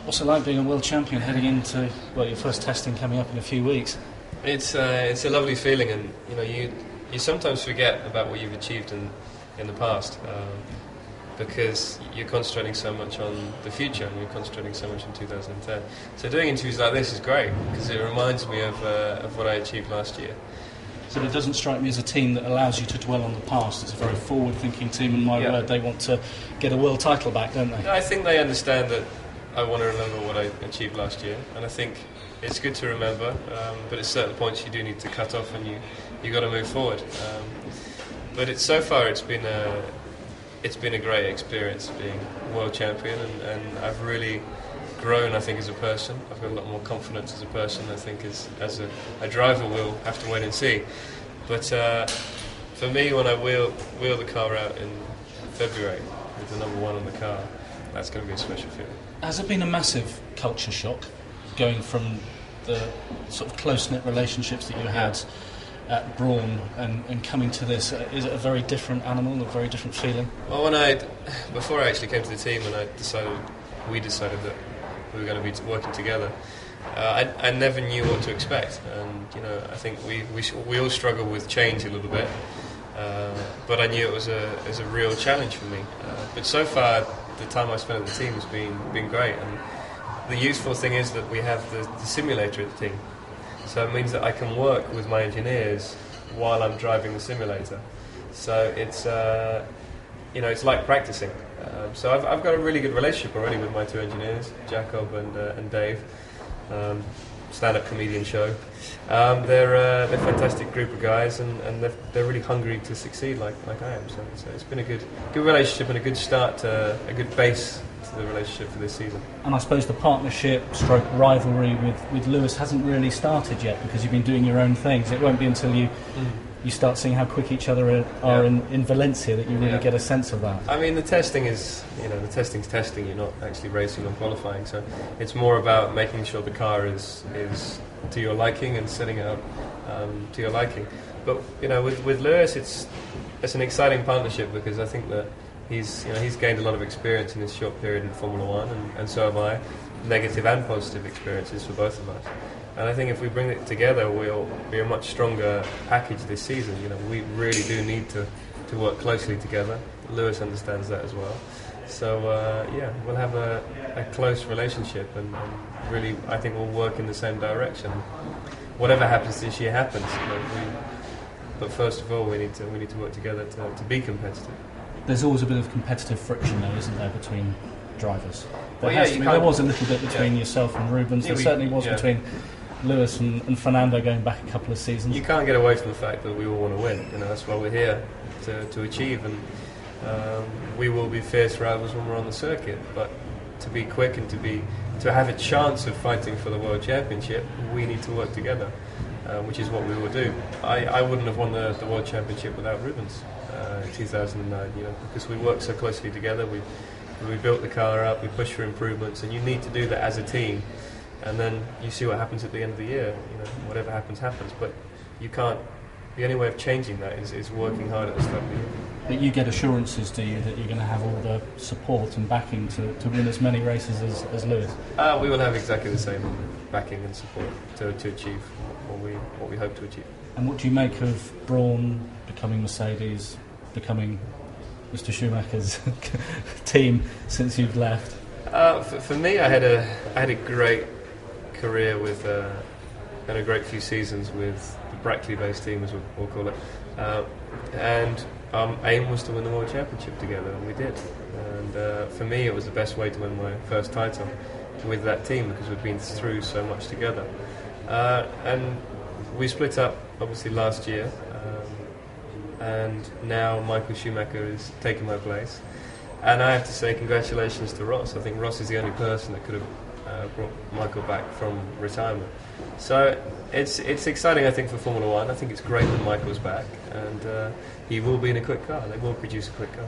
What's it like being a world champion heading into your first testing coming up in a few weeks? It's a lovely feeling, and you sometimes forget about what you've achieved in the past because you're concentrating so much on the future and you're concentrating so much on 2010. So doing interviews like this is great because it reminds me of what I achieved last year. So it doesn't strike me as a team that allows you to dwell on the past. It's a very forward-thinking team, and my word, they want to get a world title back, don't they? I think they understand that I want to remember what I achieved last year, and I think it's good to remember, but at certain points you do need to cut off and you got to move forward. But so far it's been a great experience being world champion, and I've really grown, I think, as a person. I've got a lot more confidence as a person. I think as a driver we'll have to wait and see. But for me, when I wheel the car out in February with the number 1 on the car, that's going to be a special feeling. Has it been a massive culture shock going from the sort of close-knit relationships that you had at Brawn and coming to this? Is it a very different animal, a very different feeling? Well, before I actually came to the team and we decided that we were going to be working together, I never knew what to expect, and I think we all struggle with change a little bit, but I knew it was a real challenge for me. But so far, the time I spent at the team has been great, and the useful thing is that we have the simulator at the team, so it means that I can work with my engineers while I'm driving the simulator. So it's like practicing. So I've got a really good relationship already with my 2 engineers, Jacob and Dave. Stand-up comedian show. They're a fantastic group of guys, and they're really hungry to succeed like I am. So it's been a good relationship and a good start, a good base to the relationship for this season. And I suppose the partnership stroke rivalry with Lewis hasn't really started yet because you've been doing your own things. It won't be until you start seeing how quick each other are in Valencia that you really get a sense of that. I mean, the testing is, the testing's testing. You're not actually racing or qualifying, so it's more about making sure the car is to your liking and setting it up to your liking. But with Lewis, it's an exciting partnership because I think that he's gained a lot of experience in his short period in Formula One, and so have I. Negative and positive experiences for both of us. And I think if we bring it together, we'll be a much stronger package this season. We really do need to work closely together. Lewis understands that as well. So we'll have a close relationship, and really, I think we'll work in the same direction. Whatever happens this year happens. But first of all, we need to work together to be competitive. There's always a bit of competitive friction, though, isn't there, between drivers? There was a little bit between yourself and Rubens. There certainly was between Lewis and Fernando going back a couple of seasons. You can't get away from the fact that we all want to win. That's why we're here to achieve, and we will be fierce rivals when we're on the circuit. But to be quick and to have a chance of fighting for the World Championship, we need to work together, which is what we will do. I wouldn't have won the World Championship without Rubens in 2009, because we worked so closely together. We built the car up, we pushed for improvements, and you need to do that as a team. And then you see what happens at the end of the year. Whatever happens, happens. But you can't. The only way of changing that is working hard at the start of the year. But you get assurances, do you, that you're going to have all the support and backing to win as many races as Lewis? We will have exactly the same backing and support to achieve what we hope to achieve. And what do you make of Brawn becoming Mercedes, becoming Mr. Schumacher's team since you've left? For me, I had a great career and a great few seasons with the Brackley-based team, as we'll call it, and our aim was to win the World Championship together, and we did. And for me, it was the best way to win my first title with that team because we've been through so much together. And we split up, obviously, last year, and now Michael Schumacher is taking my place. And I have to say congratulations to Ross. I think Ross is the only person that could have brought Michael back from retirement. So it's exciting, I think, for Formula One. I think it's great that Michael's back, and he will be in a quick car. They will produce a quick car.